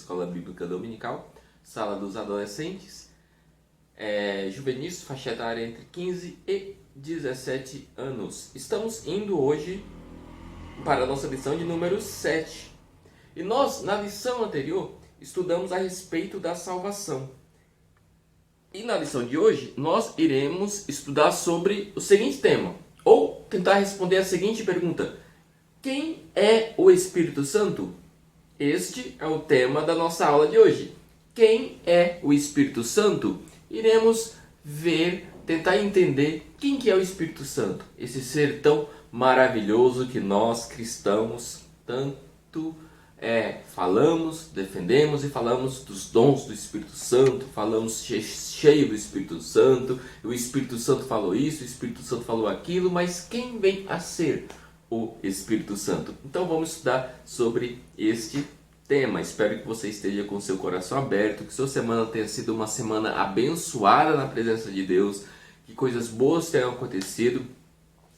Escola Bíblica Dominical, Sala dos Adolescentes, juvenis, faixa etária entre 15 e 17 anos. Estamos indo hoje para a nossa lição de número 7. E nós, na lição anterior, estudamos a respeito da salvação. E na lição de hoje, nós iremos estudar sobre o seguinte tema, ou tentar responder a seguinte pergunta: quem é o Espírito Santo? Este é o tema da nossa aula de hoje. Quem é o Espírito Santo? Iremos ver, tentar entender quem que é o Espírito Santo. Esse ser tão maravilhoso que nós cristãos tanto falamos, defendemos e falamos dos dons do Espírito Santo, falamos cheio do Espírito Santo, o Espírito Santo falou isso, o Espírito Santo falou aquilo, mas quem vem a ser o Espírito Santo? Então vamos estudar sobre este tema. Espero que você esteja com seu coração aberto, que sua semana tenha sido uma semana abençoada na presença de Deus, que coisas boas tenham acontecido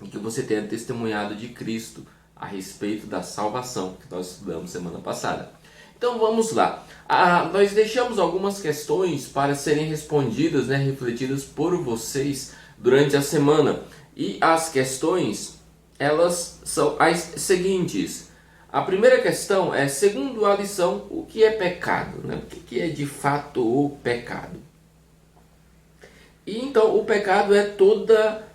e que você tenha testemunhado de Cristo a respeito da salvação que nós estudamos semana passada. Então vamos lá. Nós deixamos algumas questões para serem respondidas, refletidas por vocês durante a semana. E as questões, elas são as seguintes. A primeira questão é, segundo a lição, o que é pecado? O que é de fato o pecado? E então o pecado é toda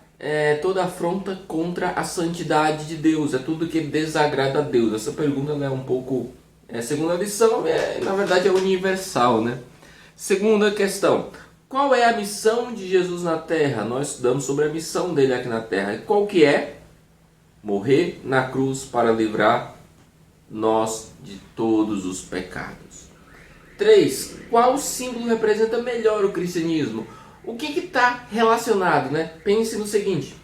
afronta contra a santidade de Deus, é tudo que desagrada a Deus. Essa pergunta é um pouco, segundo a lição, na verdade é universal, Segunda questão, qual é a missão de Jesus na Terra? Nós estudamos sobre a missão dele aqui na Terra. Qual que é? Morrer na cruz para livrar nós de todos os pecados. 3. Qual símbolo representa melhor o cristianismo? O que está relacionado? Pense no seguinte.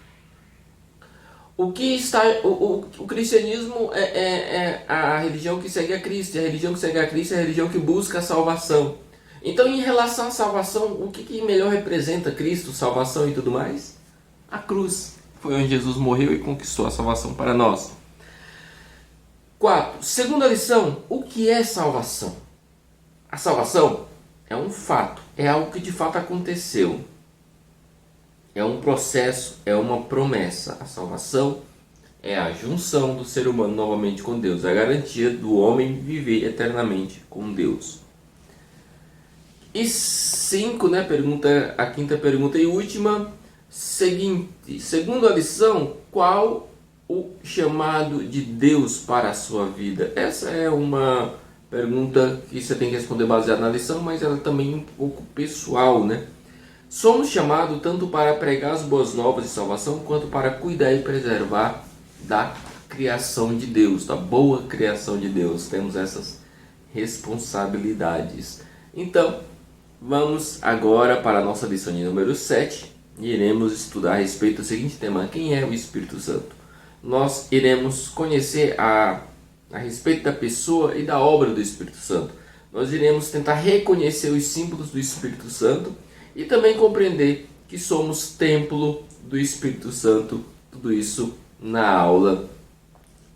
O cristianismo é a religião que segue a Cristo. E a religião que segue a Cristo é a religião que busca a salvação. Então, em relação à salvação, o que melhor representa Cristo, salvação e tudo mais? A cruz. Foi onde Jesus morreu e conquistou a salvação para nós. 4. Segunda lição, o que é salvação? A salvação é um fato, é algo que de fato aconteceu. É um processo, é uma promessa. A salvação é a junção do ser humano novamente com Deus, a garantia do homem viver eternamente com Deus. E 5, a quinta pergunta e última, seguinte. Segundo a lição, qual o chamado de Deus para a sua vida? Essa é uma pergunta que você tem que responder baseada na lição, mas ela também é um pouco pessoal, Somos chamados tanto para pregar as boas novas de salvação, quanto para cuidar e preservar da criação de Deus, da boa criação de Deus. Temos essas responsabilidades. Então, vamos agora para a nossa lição de número 7 e iremos estudar a respeito do seguinte tema: quem é o Espírito Santo? Nós iremos conhecer a respeito da pessoa e da obra do Espírito Santo. Nós iremos tentar reconhecer os símbolos do Espírito Santo e também compreender que somos templo do Espírito Santo. Tudo isso na aula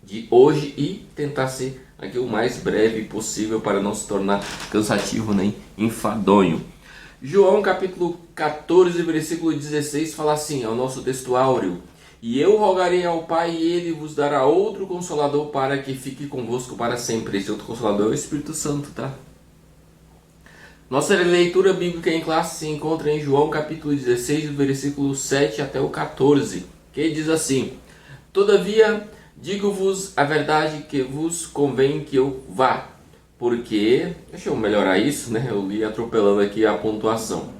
de hoje e tentar ser aqui o mais breve possível para não se tornar cansativo nem enfadonho. João capítulo 14, versículo 16 fala assim, é o nosso texto áureo: e eu rogarei ao Pai e Ele vos dará outro Consolador para que fique convosco para sempre. Esse outro Consolador é o Espírito Santo, Nossa leitura bíblica em classe se encontra em João capítulo 16, versículo 7 até o 14, que diz assim: todavia, digo-vos a verdade que vos convém que eu vá, porque... Deixa eu melhorar isso, Eu li atropelando aqui a pontuação.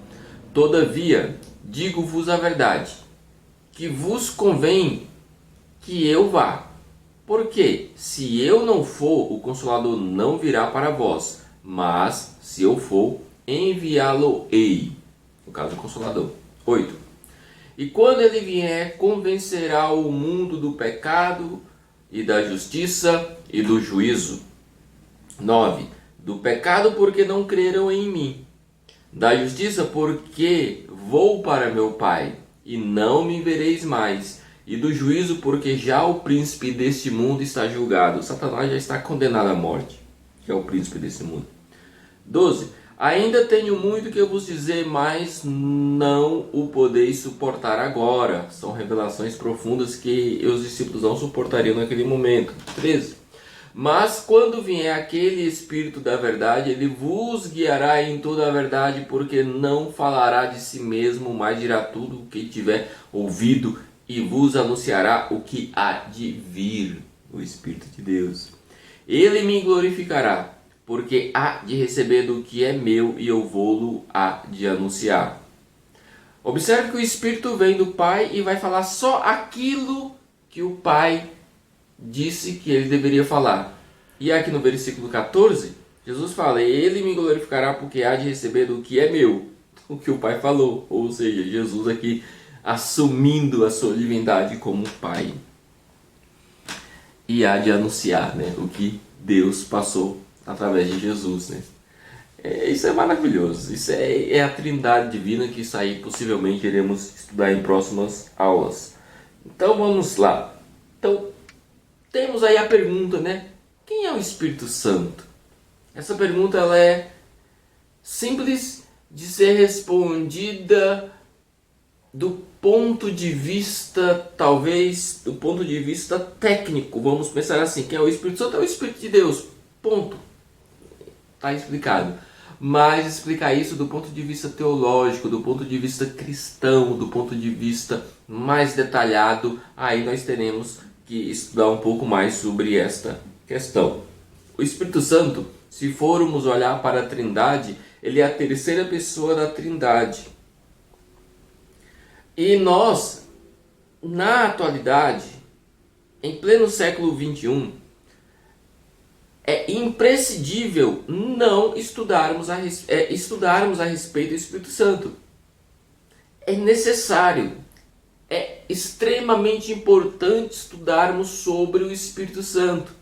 Todavia, digo-vos a verdade, que vos convém que eu vá. Porque se eu não for, o Consolador não virá para vós, mas se eu for, enviá-lo-ei. No caso, o Consolador. 8. E quando ele vier, convencerá o mundo do pecado e da justiça e do juízo. 9. Do pecado, porque não creram em mim. Da justiça, porque vou para meu Pai e não me vereis mais. E do juízo, porque já o príncipe deste mundo está julgado. Satanás já está condenado à morte, que é o príncipe desse mundo. 12. Ainda tenho muito que eu vos dizer, mas não o podeis suportar agora. São revelações profundas que os discípulos não suportariam naquele momento. 13. Mas quando vier aquele Espírito da verdade, ele vos guiará em toda a verdade, porque não falará de si mesmo, mas dirá tudo o que tiver ouvido e vos anunciará o que há de vir. O Espírito de Deus. Ele me glorificará, porque há de receber do que é meu e eu vou-lo há de anunciar. Observe que o Espírito vem do Pai e vai falar só aquilo que o Pai disse que ele deveria falar. E aqui no versículo 14, Jesus fala: ele me glorificará porque há de receber do que é meu, o que o Pai falou. Ou seja, Jesus aqui assumindo a sua divindade como Pai. E há de anunciar, né, o que Deus passou através de Jesus, né? Isso é maravilhoso. Isso é a trindade divina, que isso aí possivelmente iremos estudar em próximas aulas. Então vamos lá. Então temos aí a pergunta, né? Quem é o Espírito Santo? Essa pergunta ela é simples de ser respondida do ponto de vista, talvez, do ponto de vista técnico. Vamos pensar assim: quem é o Espírito Santo? É o Espírito de Deus. Ponto. Está explicado. Mas explicar isso do ponto de vista teológico, do ponto de vista cristão, do ponto de vista mais detalhado, aí nós teremos que estudar um pouco mais sobre esta questão. O Espírito Santo, se formos olhar para a Trindade, ele é a terceira pessoa da Trindade. E nós, na atualidade, em pleno século XXI, é imprescindível não estudarmos a respeito do Espírito Santo. É necessário, é extremamente importante estudarmos sobre o Espírito Santo.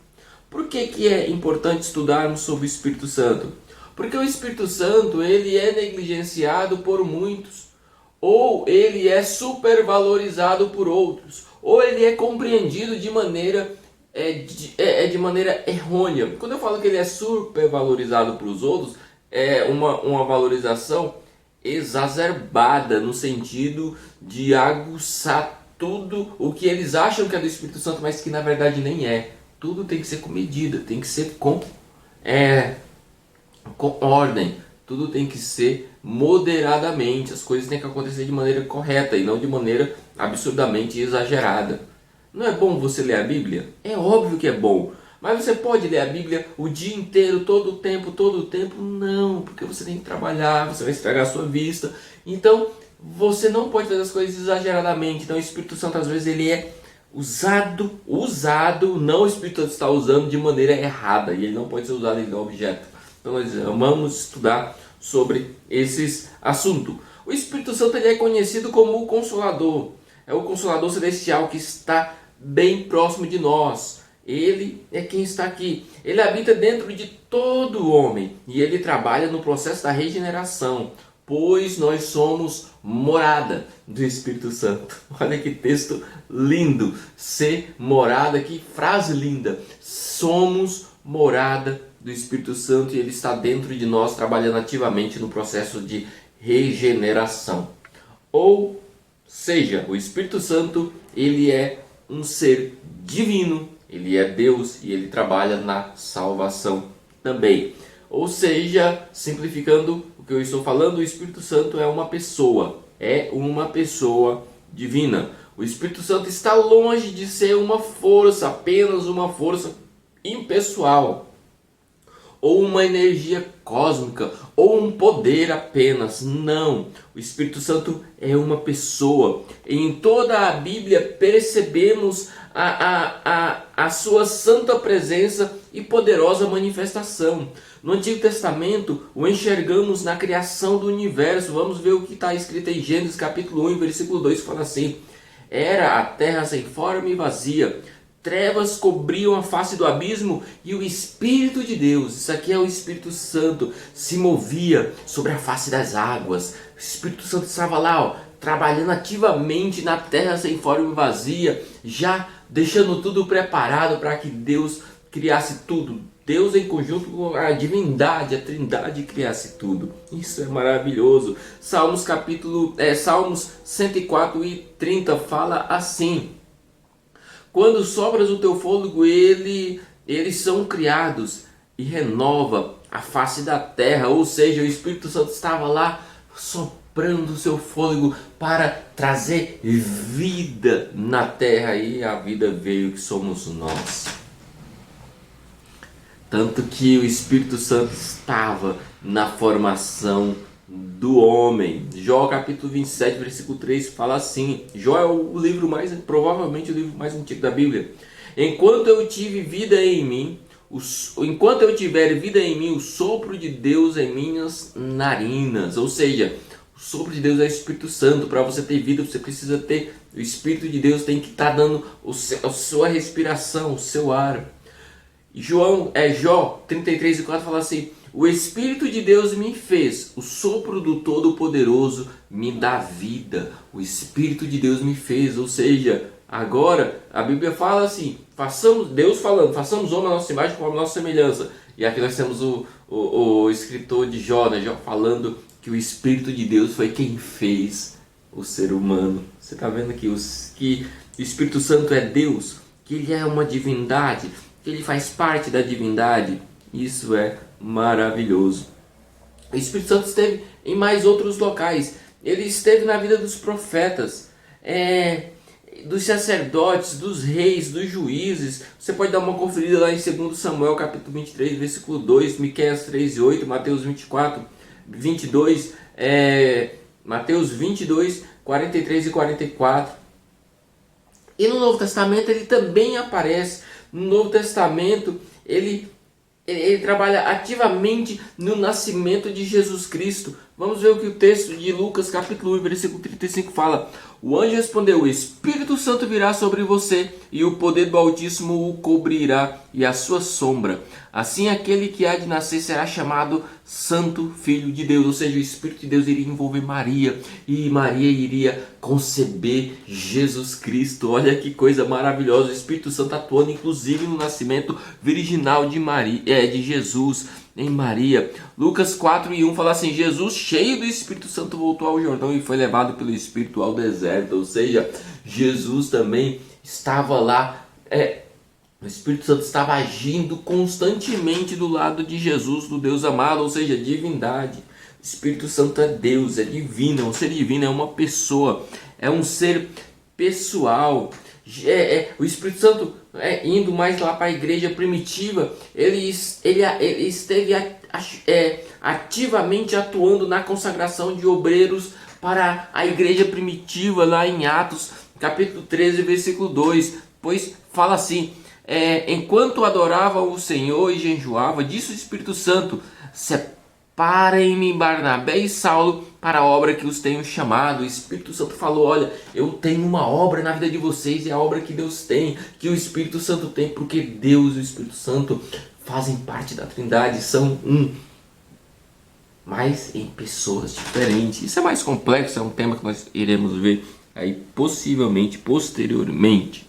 Por que é importante estudarmos sobre o Espírito Santo? Porque o Espírito Santo ele é negligenciado por muitos, ou ele é supervalorizado por outros, ou ele é compreendido de maneira errônea. Quando eu falo que ele é supervalorizado pelos outros, é uma valorização exacerbada, no sentido de aguçar tudo o que eles acham que é do Espírito Santo, mas que na verdade nem é. Tudo tem que ser com medida, tem que ser com ordem, tudo tem que ser moderadamente, as coisas têm que acontecer de maneira correta e não de maneira absurdamente exagerada. Não é bom você ler a Bíblia? É óbvio que é bom. Mas você pode ler a Bíblia o dia inteiro, todo o tempo? Não, porque você tem que trabalhar, você vai estragar a sua vista. Então, você não pode fazer as coisas exageradamente. Então, o Espírito Santo, às vezes, ele é usado, não o Espírito Santo está usando de maneira errada. E ele não pode ser usado em objeto. Então, nós vamos estudar sobre esses assuntos. O Espírito Santo ele é conhecido como o Consolador. É o Consolador Celestial que está bem próximo de nós. Ele é quem está aqui. Ele habita dentro de todo homem e ele trabalha no processo da regeneração, pois nós somos morada do Espírito Santo. Olha que texto lindo. Ser morada, que frase linda. Somos morada do Espírito Santo e ele está dentro de nós trabalhando ativamente no processo de regeneração. Ou seja, o Espírito Santo ele é um ser divino, ele é Deus e ele trabalha na salvação também. Ou seja, simplificando o que eu estou falando, o Espírito Santo é uma pessoa divina. O Espírito Santo está longe de ser uma força, apenas uma força impessoal, ou uma energia cósmica, ou um poder apenas. Não, o Espírito Santo é uma pessoa. Em toda a Bíblia percebemos a sua santa presença e poderosa manifestação. No Antigo Testamento o enxergamos na criação do universo. Vamos ver o que está escrito em Gênesis capítulo 1, versículo 2, que fala assim: era a terra sem forma e vazia, trevas cobriam a face do abismo e o Espírito de Deus, isso aqui é o Espírito Santo, se movia sobre a face das águas. O Espírito Santo estava lá, ó, trabalhando ativamente na terra sem forma e vazia, já deixando tudo preparado para que Deus criasse tudo Deus em conjunto com a divindade, a trindade criasse tudo. Isso é maravilhoso. Salmos 104 e 30 fala assim: quando sopras o teu fôlego, eles são criados e renova a face da terra. Ou seja, o Espírito Santo estava lá soprando o seu fôlego para trazer vida na terra, e a vida veio, que somos nós. Tanto que o Espírito Santo estava na formação do homem. Jó capítulo 27, versículo 3 fala assim. Jó é o livro provavelmente o livro mais antigo da Bíblia. Enquanto eu tiver vida em mim, o sopro de Deus em minhas narinas. Ou seja, o sopro de Deus é o Espírito Santo. Para você ter vida, você precisa ter o Espírito de Deus, tem que estar dando a sua respiração, o seu ar. Jó 33 e 4 fala assim: o Espírito de Deus me fez, o sopro do Todo-Poderoso me dá vida. O Espírito de Deus me fez, ou seja, agora a Bíblia fala assim, Deus falando, façamos homem a nossa imagem com a nossa semelhança. E aqui nós temos o escritor de Jó, né, Jó falando que o Espírito de Deus foi quem fez o ser humano. Você está vendo aqui que o Espírito Santo é Deus, que ele é uma divindade, que ele faz parte da divindade. Isso é maravilhoso. O Espírito Santo esteve em mais outros locais. Ele esteve na vida dos profetas, dos sacerdotes, dos reis, dos juízes. Você pode dar uma conferida lá em 2 Samuel capítulo 23, versículo 2, Miqueias 3 e 8, Mateus 22, Mateus 22, 43 e 44. E no Novo Testamento ele também aparece. No Novo Testamento ele trabalha ativamente no nascimento de Jesus Cristo. Vamos ver o que o texto de Lucas capítulo 1, versículo 35 fala. O anjo respondeu: o Espírito Santo virá sobre você, e o poder do Altíssimo o cobrirá, e a sua sombra. Assim aquele que há de nascer será chamado Santo Filho de Deus. Ou seja, o Espírito de Deus iria envolver Maria, e Maria iria conceber Jesus Cristo. Olha que coisa maravilhosa. O Espírito Santo atuando inclusive no nascimento virginal de Jesus em Maria. Lucas 4 e 1 fala assim: Jesus, cheio do Espírito Santo, voltou ao Jordão e foi levado pelo Espírito ao deserto. Ou seja, Jesus também estava lá, o Espírito Santo estava agindo constantemente do lado de Jesus, do Deus amado, ou seja, divindade. O Espírito Santo é Deus, é divino, é um ser divino, é uma pessoa, é um ser pessoal. O Espírito Santo, indo mais lá para a igreja primitiva, ele esteve ativamente atuando na consagração de obreiros para a igreja primitiva, lá em Atos capítulo 13, versículo 2, pois fala assim: enquanto adoravam o Senhor e jejuava, disse o Espírito Santo: separem-me Barnabé e Saulo para a obra que os tenho chamado. O Espírito Santo falou: olha, eu tenho uma obra na vida de vocês, e a obra que Deus tem, que o Espírito Santo tem, porque Deus e o Espírito Santo fazem parte da Trindade, são um, mas em pessoas diferentes. Isso é mais complexo, é um tema que nós iremos ver aí possivelmente posteriormente.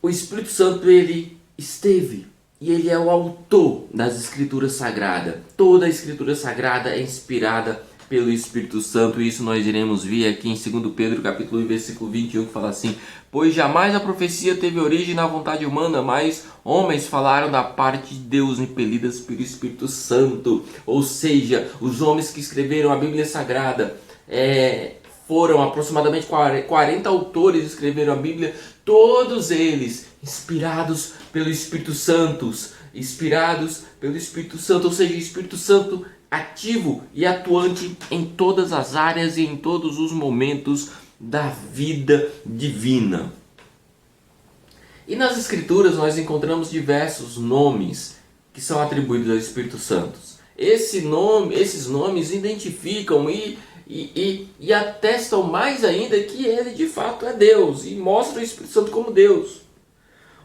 O Espírito Santo, ele esteve e ele é o autor das Escrituras Sagradas. Toda a Escritura Sagrada é inspirada pelo Espírito Santo, e isso nós iremos ver aqui em 2 Pedro capítulo 1, versículo 21, que fala assim: pois jamais a profecia teve origem na vontade humana, mas homens falaram da parte de Deus, impelidas pelo Espírito Santo. Ou seja, os homens que escreveram a Bíblia Sagrada, foram aproximadamente 40 autores que escreveram a Bíblia, todos eles inspirados pelo Espírito Santo, ou seja, o Espírito Santo ativo e atuante em todas as áreas e em todos os momentos da vida divina. E nas Escrituras nós encontramos diversos nomes que são atribuídos ao Espírito Santo. Esses nomes identificam e atestam mais ainda que ele de fato é Deus, e mostram o Espírito Santo como Deus.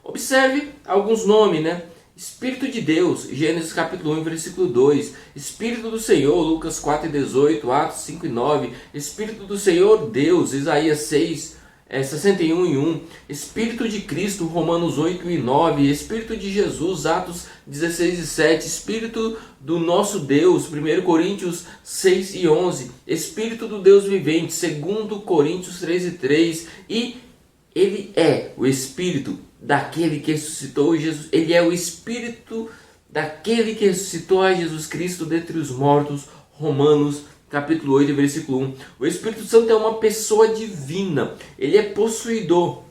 Observe alguns nomes, né? Espírito de Deus, Gênesis capítulo 1, versículo 2. Espírito do Senhor, Lucas 4 e 18, Atos 5 e 9. Espírito do Senhor, Deus, Isaías 6, 61:1, Espírito de Cristo, Romanos 8:9, Espírito de Jesus, Atos 16:7, Espírito do nosso Deus, 1 Coríntios 6:11, Espírito do Deus vivente, 2 Coríntios 3:3, e ele é o Espírito daquele que ressuscitou Jesus, ele é o Espírito daquele que ressuscitou a Jesus Cristo dentre os mortos, Romanos capítulo 8, versículo 1. O Espírito Santo é uma pessoa divina, ele é possuidor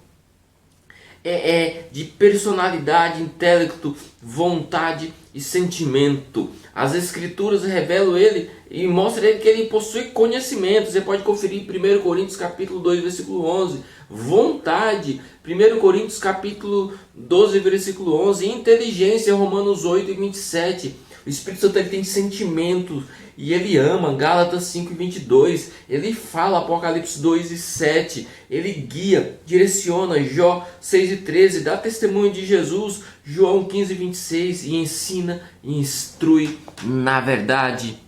de personalidade, intelecto, vontade e sentimento. As Escrituras revelam ele e mostram ele que ele possui conhecimento. Você pode conferir 1 Coríntios capítulo 2, versículo 11. Vontade, 1 Coríntios capítulo 12, versículo 11. Inteligência, Romanos 8:27. O Espírito Santo ele tem sentimentos e ele ama, Gálatas 5:22. Ele fala, Apocalipse 2:7. Ele guia, direciona, Jó 6:13. Dá testemunho de Jesus, João 15:26. E ensina e instrui na verdade,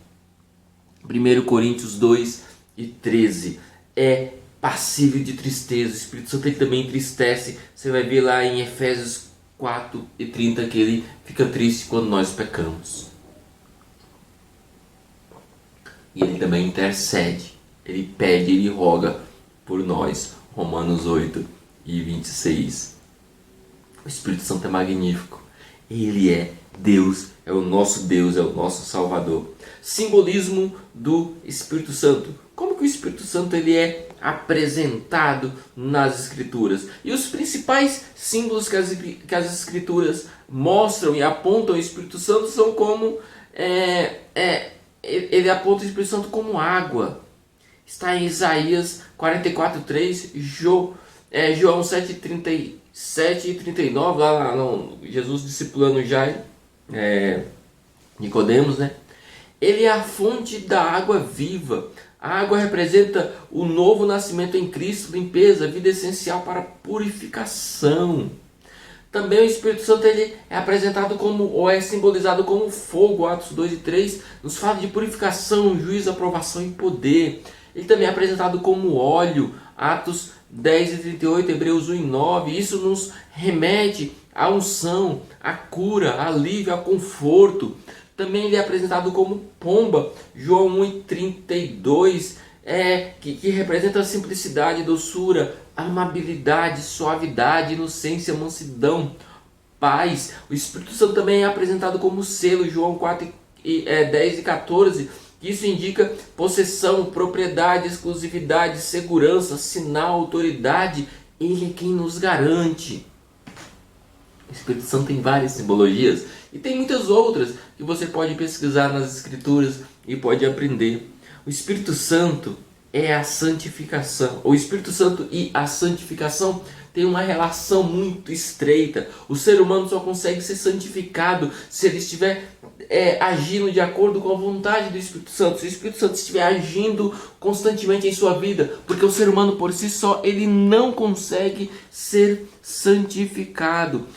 1 Coríntios 2:13. É passível de tristeza. O Espírito Santo ele também entristece. Você vai ver lá em Efésios 4:30 que ele fica triste quando nós pecamos. E ele também intercede, ele pede, ele roga por nós. Romanos 8:26. O Espírito Santo é magnífico. Ele é Deus, é o nosso Deus, é o nosso Salvador. Simbolismo do Espírito Santo. Como que o Espírito Santo ele é apresentado nas Escrituras? E os principais símbolos que as Escrituras mostram e apontam o Espírito Santo são como ele aponta o Espírito Santo como água. Está em Isaías 44:3, João 7:37 e 39, lá Jesus discipulando Jairo, Nicodemos, né? Ele é a fonte da água viva. A água representa o novo nascimento em Cristo, limpeza, vida essencial para purificação. Também o Espírito Santo ele é apresentado como, ou é simbolizado como fogo, Atos 2:3, nos fala de purificação, juízo, aprovação e poder. Ele também é apresentado como óleo, Atos 10:38, Hebreus 1:9. Isso nos remete à unção, à cura, à alívio, a conforto. Também ele é apresentado como pomba, João 1:32, que representa a simplicidade, doçura, amabilidade, suavidade, inocência, mansidão, paz. O Espírito Santo também é apresentado como selo, João 10:14. Isso indica possessão, propriedade, exclusividade, segurança, sinal, autoridade. Ele é quem nos garante. O Espírito Santo tem várias simbologias e tem muitas outras que você pode pesquisar nas Escrituras e pode aprender. O Espírito Santo é a santificação. O Espírito Santo e a santificação têm uma relação muito estreita. O ser humano só consegue ser santificado se ele estiver agindo de acordo com a vontade do Espírito Santo. Se o Espírito Santo estiver agindo constantemente em sua vida, porque o ser humano por si só ele não consegue ser santificado.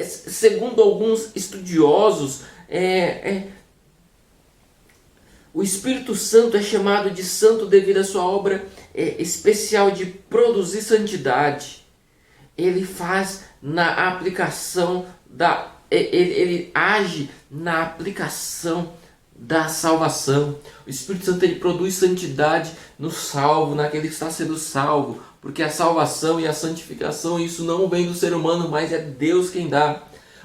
Segundo alguns estudiosos, o Espírito Santo é chamado de santo devido à sua obra especial de produzir santidade. Ele faz na aplicação ele age na aplicação da salvação. O Espírito Santo ele produz santidade no salvo, naquele que está sendo salvo, porque a salvação e a santificação, isso não vem do ser humano, mas é Deus quem dá.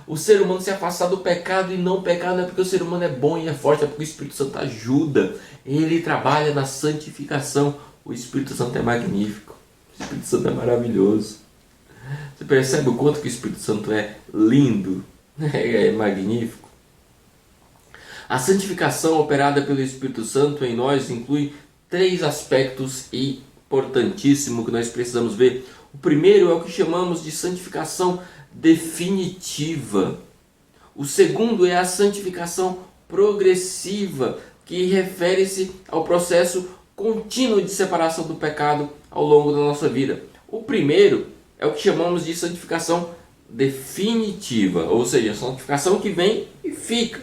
O ser humano se afastar do pecado e não pecar não é porque o ser humano é bom e é forte, é porque o Espírito Santo ajuda. Ele trabalha na santificação. O Espírito Santo é magnífico. O Espírito Santo é maravilhoso. Você percebe o quanto que o Espírito Santo é lindo? É magnífico. A santificação operada pelo Espírito Santo em nós inclui 3 aspectos importantíssimos que nós precisamos ver. O primeiro é o que chamamos de santificação definitiva. O segundo é a santificação progressiva, que refere-se ao processo contínuo de separação do pecado ao longo da nossa vida. O primeiro é o que chamamos de santificação definitiva, ou seja, a santificação que vem e fica.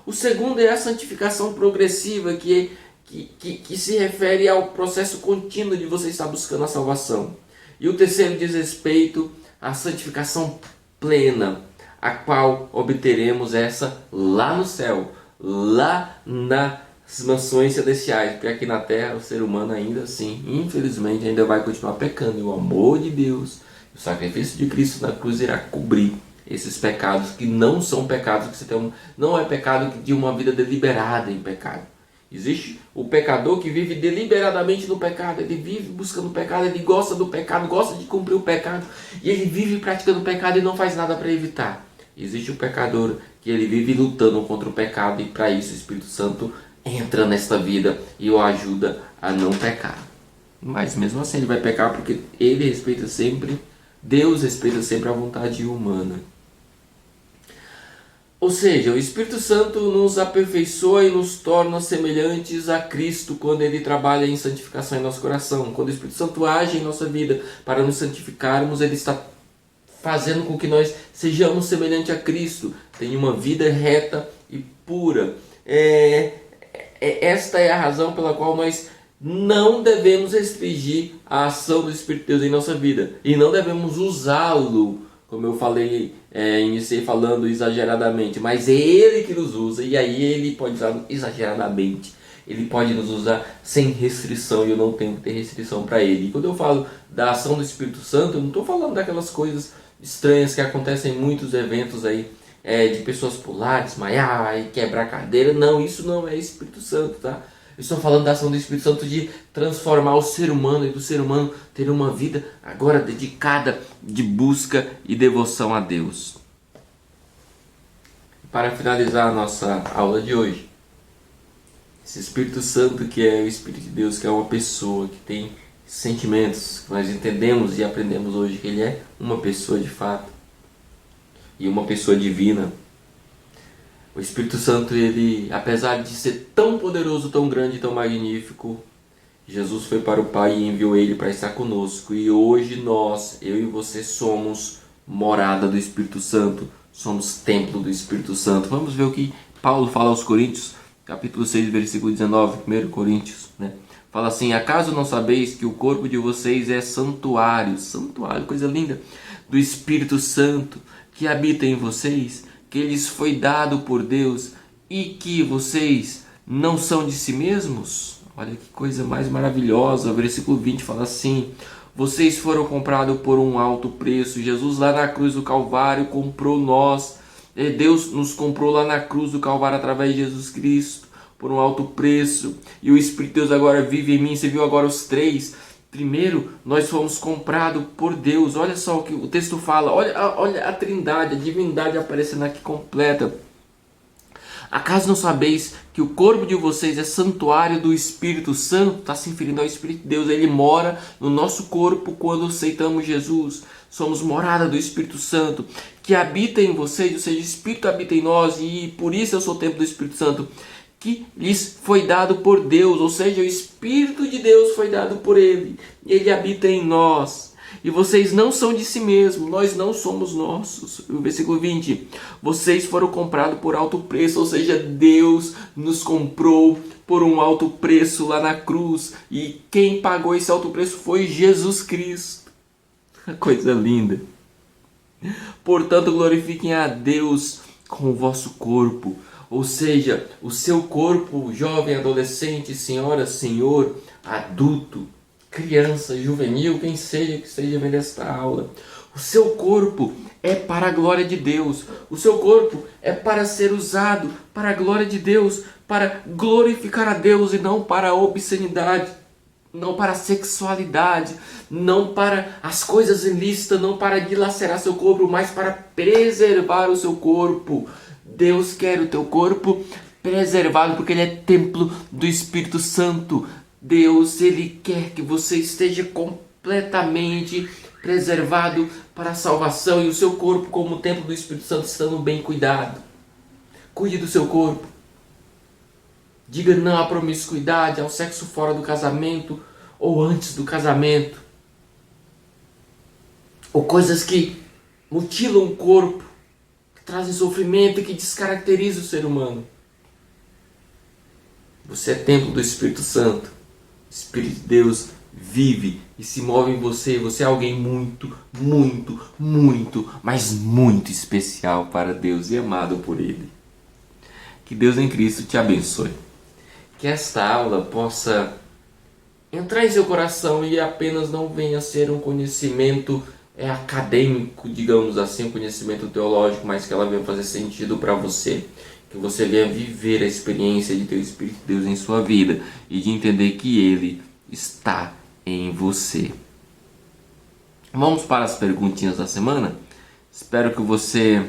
O segundo é a santificação progressiva, que que se refere ao processo contínuo de você estar buscando a salvação. E o terceiro diz respeito à santificação plena, a qual obteremos essa lá no céu, lá nas mansões celestiais, porque aqui na terra o ser humano ainda assim, infelizmente, ainda vai continuar pecando, e o amor de Deus, o sacrifício de Cristo na cruz irá cobrir esses pecados que não são pecados que você tem, não é pecado de uma vida deliberada em pecado. Existe o pecador que vive deliberadamente no pecado, ele vive buscando o pecado, ele gosta do pecado, gosta de cumprir o pecado, e ele vive praticando o pecado e não faz nada para evitar. Existe o pecador que ele vive lutando contra o pecado, e para isso o Espírito Santo entra nesta vida e o ajuda a não pecar. Mas mesmo assim ele vai pecar porque ele respeita sempre, Deus respeita sempre a vontade humana. Ou seja, o Espírito Santo nos aperfeiçoa e nos torna semelhantes a Cristo quando ele trabalha em santificação em nosso coração. Quando o Espírito Santo age em nossa vida para nos santificarmos, ele está fazendo com que nós sejamos semelhantes a Cristo, tenha uma vida reta e pura. Esta é a razão pela qual nós não devemos restringir a ação do Espírito de Deus em nossa vida, e não devemos usá-lo, como eu falei, iniciei falando exageradamente, mas é Ele que nos usa, e aí Ele pode usar exageradamente. Ele pode nos usar sem restrição, e eu não tenho que ter restrição para Ele. E quando eu falo da ação do Espírito Santo, eu não estou falando daquelas coisas estranhas que acontecem em muitos eventos aí, de pessoas pular, desmaiar e quebrar cadeira. Não, isso não é Espírito Santo, tá? Eu estou falando da ação do Espírito Santo de transformar o ser humano, e do ser humano ter uma vida agora dedicada de busca e devoção a Deus. Para finalizar a nossa aula de hoje, esse Espírito Santo, que é o Espírito de Deus, que é uma pessoa que tem sentimentos, que nós entendemos e aprendemos hoje que ele é uma pessoa de fato e uma pessoa divina. O Espírito Santo, ele, apesar de ser tão poderoso, tão grande, tão magnífico, Jesus foi para o Pai e enviou ele para estar conosco. E hoje nós, eu e você, somos morada do Espírito Santo, somos templo do Espírito Santo. Vamos ver o que Paulo fala aos Coríntios, capítulo 6, versículo 19, 1 Coríntios, né? Fala assim: acaso não sabeis que o corpo de vocês é santuário, coisa linda, do Espírito Santo que habita em vocês, que lhes foi dado por Deus, e que vocês não são de si mesmos? Olha que coisa mais maravilhosa. O versículo 20 fala assim: vocês foram comprados por um alto preço. Jesus lá na cruz do Calvário comprou nós. Deus nos comprou lá na cruz do Calvário através de Jesus Cristo por um alto preço. E o Espírito de Deus agora vive em mim. Você viu agora os três? Primeiro, nós fomos comprados por Deus. Olha só o que o texto fala. Olha a trindade, a divindade aparecendo aqui completa. Acaso não sabeis que o corpo de vocês é santuário do Espírito Santo? Está se referindo ao Espírito de Deus. Ele mora no nosso corpo quando aceitamos Jesus. Somos morada do Espírito Santo, que habita em vocês, ou seja, o Espírito habita em nós, e por isso eu sou o templo do Espírito Santo, que lhes foi dado por Deus, ou seja, o Espírito de Deus foi dado por Ele, e Ele habita em nós. E vocês não são de si mesmos, nós não somos nossos. O versículo 20, vocês foram comprados por alto preço, ou seja, Deus nos comprou por um alto preço lá na cruz, e quem pagou esse alto preço foi Jesus Cristo. Coisa linda. Portanto, glorifiquem a Deus com o vosso corpo, ou seja, o seu corpo, jovem, adolescente, senhora, senhor, adulto, criança, juvenil, quem seja que esteja vendo esta aula. O seu corpo é para a glória de Deus. O seu corpo é para ser usado para a glória de Deus, para glorificar a Deus e não para a obscenidade, não para a sexualidade, não para as coisas ilícitas, não para dilacerar seu corpo, mas para preservar o seu corpo. Deus quer o teu corpo preservado porque ele é templo do Espírito Santo. Deus, ele quer que você esteja completamente preservado para a salvação, e o seu corpo, como templo do Espírito Santo, estando bem cuidado. Cuide do seu corpo. Diga não à promiscuidade, ao sexo fora do casamento ou antes do casamento, ou coisas que mutilam o corpo, que trazem sofrimento e que descaracterizam o ser humano. Você é templo do Espírito Santo. O Espírito de Deus vive e se move em você. Você é alguém muito, muito, muito, mas muito especial para Deus e amado por Ele. Que Deus em Cristo te abençoe. Que esta aula possa entrar em seu coração e apenas não venha a ser um conhecimento acadêmico, digamos assim, um conhecimento teológico, mas que ela venha fazer sentido para você. Que você venha viver a experiência de ter o Espírito de Deus em sua vida e de entender que Ele está em você. Vamos para as perguntinhas da semana? Espero que você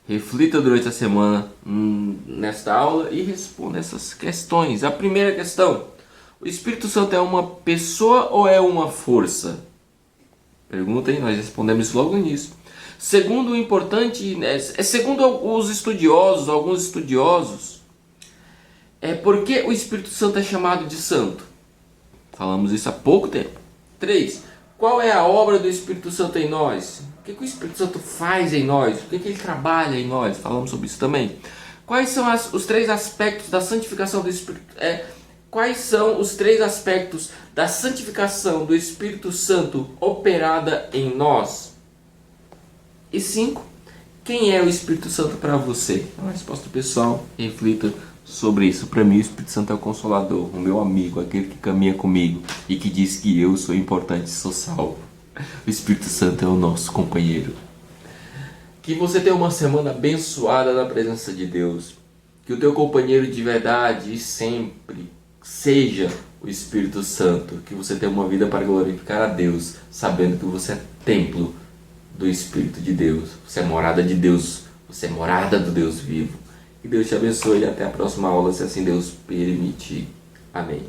reflita durante a semana nesta aula e responda essas questões. A primeira questão: o Espírito Santo é uma pessoa ou é uma força? Pergunta aí, nós respondemos isso logo no início. Segundo o importante, segundo os estudiosos, alguns estudiosos, por que o Espírito Santo é chamado de santo? Falamos isso há pouco tempo. 3. Qual é a obra do Espírito Santo em nós? O que o Espírito Santo faz em nós? O que ele trabalha em nós? Falamos sobre isso também. Quais são os 3 aspectos da santificação do Espírito? Quais são os 3 aspectos da santificação do Espírito Santo operada em nós? E 5. Quem é o Espírito Santo para você? É uma resposta pessoal. Reflita sobre isso. Para mim, o Espírito Santo é o Consolador, o meu amigo, aquele que caminha comigo e que diz que eu sou importante e sou salvo. O Espírito Santo é o nosso companheiro. Que você tenha uma semana abençoada na presença de Deus. Que o teu companheiro de verdade e sempre seja o Espírito Santo. Que você tenha uma vida para glorificar a Deus, sabendo que você é templo do Espírito de Deus. Você é morada de Deus. Você é morada do Deus vivo. Que Deus te abençoe e até a próxima aula, se assim Deus permitir. Amém.